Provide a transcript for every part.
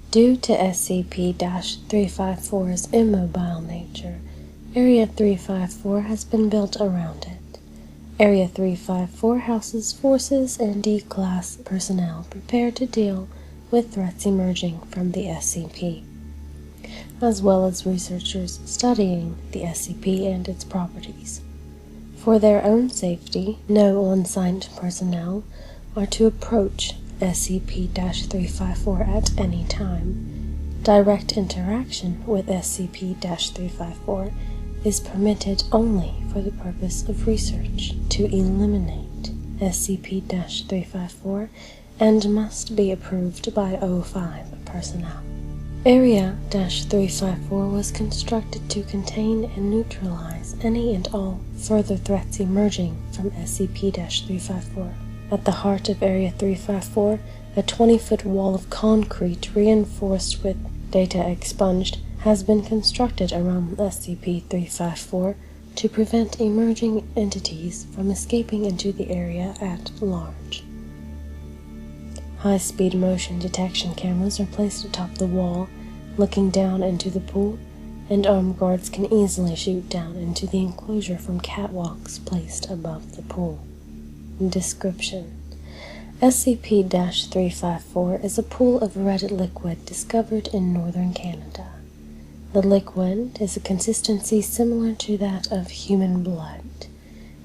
Due to SCP-354's immobile nature, Area 354 has been built around it. Area 354 houses forces and D-Class personnel prepared to deal with threats emerging from the SCP, as well as researchers studying the SCP and its properties. For their own safety, no on-site personnel are to approach SCP-354 at any time. Direct interaction with SCP-354 is permitted only for the purpose of research to eliminate SCP-354 and must be approved by O5 personnel. Area-354 was constructed to contain and neutralize any and all further threats emerging from SCP-354. At the heart of Area 354, a 20-foot wall of concrete reinforced with data expunged has been constructed around SCP-354 to prevent emerging entities from escaping into the area at large. High-speed motion detection cameras are placed atop the wall, looking down into the pool, and armed guards can easily shoot down into the enclosure from catwalks placed above the pool. Description: SCP-354 is a pool of red liquid discovered in northern Canada. The liquid is a consistency similar to that of human blood,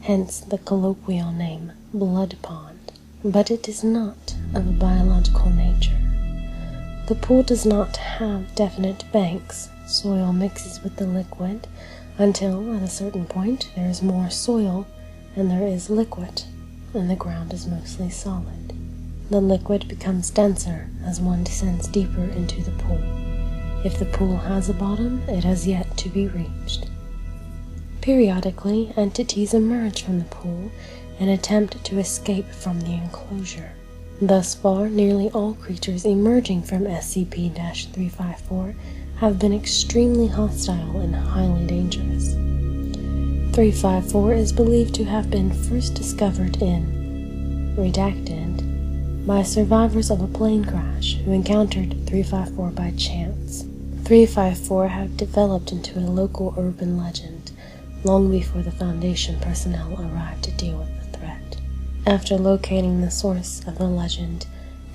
hence the colloquial name blood pond, but it is not of a biological nature. The pool does not have definite banks. Soil mixes with the liquid until, at a certain point, there is more soil and there is liquid, and the ground is mostly solid. The liquid becomes denser as one descends deeper into the pool. If the pool has a bottom, it has yet to be reached. Periodically, entities emerge from the pool and attempt to escape from the enclosure. Thus far, nearly all creatures emerging from SCP-354 have been extremely hostile and highly dangerous. 354 is believed to have been first discovered in Redacted by survivors of a plane crash who encountered 354 by chance. 354 had developed into a local urban legend long before the Foundation personnel arrived to deal with the threat. After locating the source of the legend,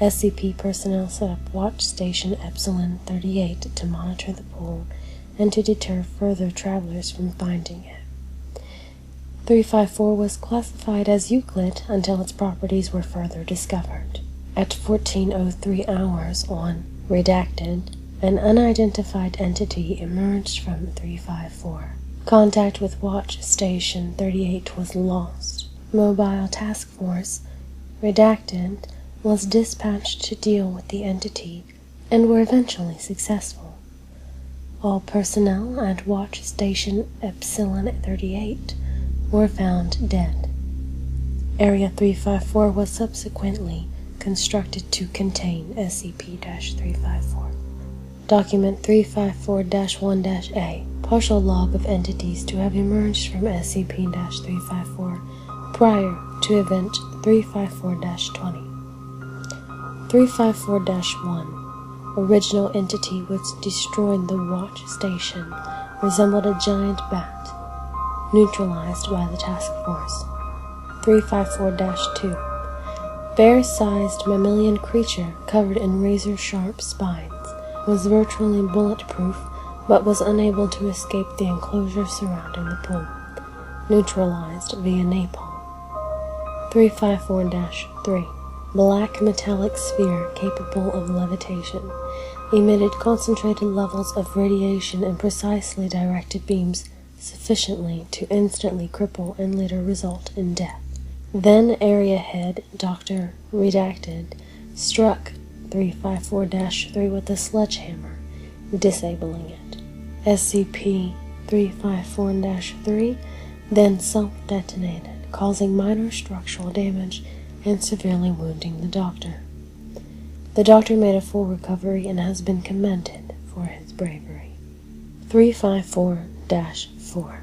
SCP personnel set up Watch Station Epsilon 38 to monitor the pool and to deter further travelers from finding it. 354 was classified as Euclid until its properties were further discovered. At 14:03 hours on Redacted, an unidentified entity emerged from 354. Contact with Watch Station 38 was lost. Mobile Task Force, Redacted, was dispatched to deal with the entity and were eventually successful. All personnel at Watch Station Epsilon 38 were found dead. Area 354 was subsequently constructed to contain SCP-354. Document 354-1-A, partial log of entities to have emerged from SCP-354 prior to Event 354-20. 354-1, original entity which destroyed the Watch Station, resembled a giant bat, neutralized by the task force. 354-2, bear-sized mammalian creature covered in razor-sharp spines, was virtually bulletproof but was unable to escape the enclosure surrounding the pool, neutralized via napalm. 354-3, black metallic sphere capable of levitation, emitted concentrated levels of radiation and precisely directed beams sufficiently to instantly cripple and later result in death. Then Area Head Dr. Redacted struck 354-3 with a sledgehammer, disabling it. SCP-354-3 then self-detonated, causing minor structural damage and severely wounding the Doctor. The Doctor made a full recovery and has been commended for his bravery. 354-4,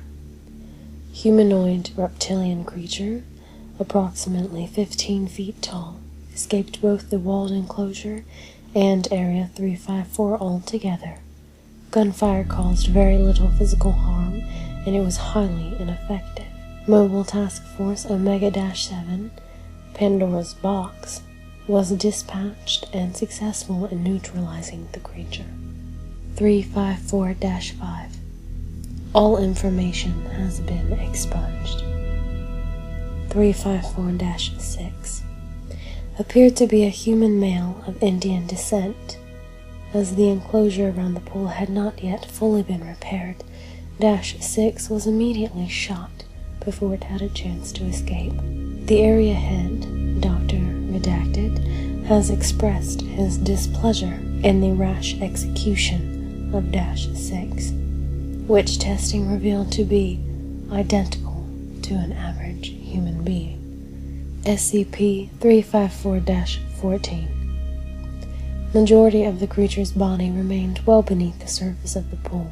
humanoid reptilian creature, approximately 15 feet tall, escaped both the walled enclosure and Area 354 altogether. Gunfire caused very little physical harm, and it was highly ineffective. Mobile Task Force Omega-7, Pandora's Box, was dispatched and successful in neutralizing the creature. 354-5. All information has been expunged. 354-6. Appeared to be a human male of Indian descent. As the enclosure around the pool had not yet fully been repaired, -6 was immediately shot before it had a chance to escape. The area head, Dr. Redacted, has expressed his displeasure in the rash execution of -6, which testing revealed to be identical to an average human being. SCP-354-14. Majority of the creature's body remained well beneath the surface of the pool.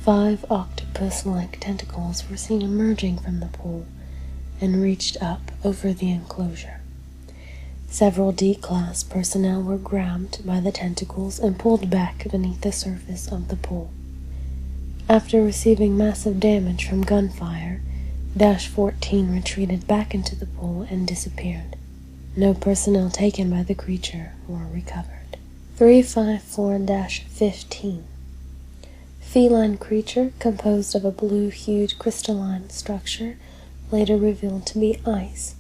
5 octopus-like tentacles were seen emerging from the pool and reached up over the enclosure. Several D-Class personnel were grabbed by the tentacles and pulled back beneath the surface of the pool. After receiving massive damage from gunfire, -14 retreated back into the pool and disappeared. No personnel taken by the creature were recovered. 354-15. Feline creature composed of a blue-hued crystalline structure, later revealed to be ice,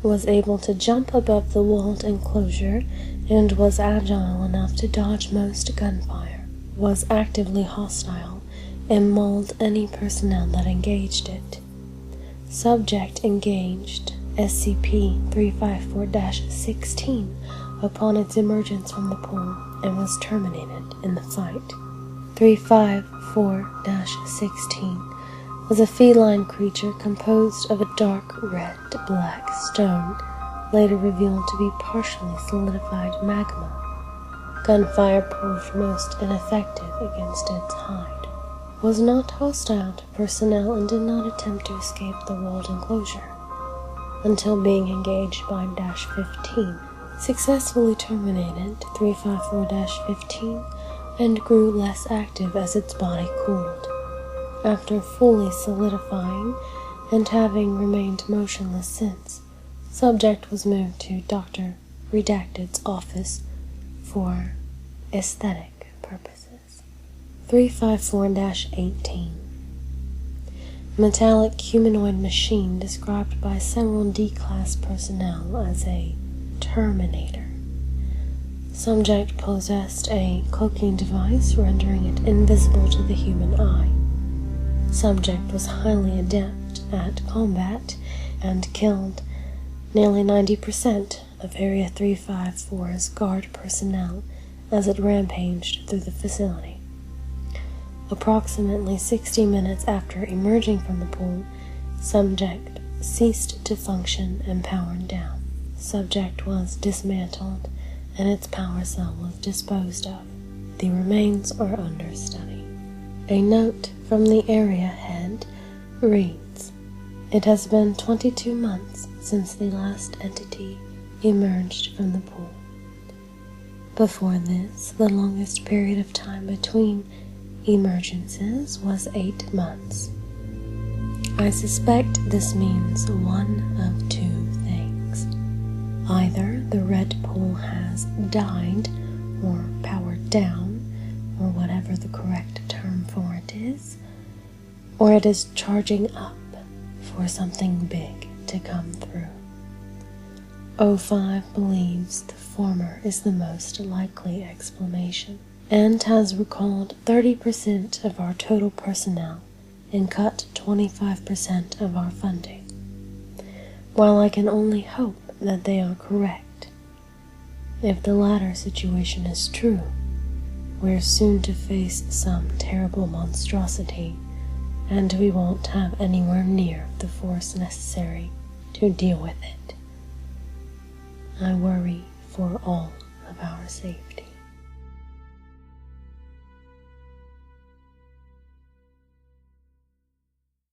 was able to jump above the walled enclosure and was agile enough to dodge most gunfire, was actively hostile, and mauled any personnel that engaged it. Subject engaged SCP-354-16 upon its emergence from the pool and was terminated in the fight. 354-16 was a feline creature composed of a dark red-black stone, later revealed to be partially solidified magma. Gunfire proved most ineffective against its hide. Was not hostile to personnel and did not attempt to escape the walled enclosure, until being engaged by -15. Successfully terminated 354-15 and grew less active as its body cooled. After fully solidifying and having remained motionless since, subject was moved to Dr. Redacted's office for aesthetic purposes. 354-18. Metallic humanoid machine described by several D-Class personnel as a Terminator. Subject possessed a cloaking device rendering it invisible to the human eye. Subject was highly adept at combat and killed nearly 90% of Area 354's guard personnel as it rampaged through the facility. Approximately 60 minutes after emerging from the pool, subject ceased to function and powered down. Subject was dismantled and its power cell was disposed of. The remains are under study. A note from the area head reads, "It has been 22 months since the last entity emerged from the pool. Before this, the longest period of time between emergences was 8 months. I suspect this means one of two things. Either the red pool has died or powered down, or whatever the correct term for it is, or it is charging up for something big to come through. O5 believes the former is the most likely explanation, and has recalled 30% of our total personnel and cut 25% of our funding. While I can only hope that they are correct, if the latter situation is true, we're soon to face some terrible monstrosity, and we won't have anywhere near the force necessary to deal with it. I worry for all of our safety."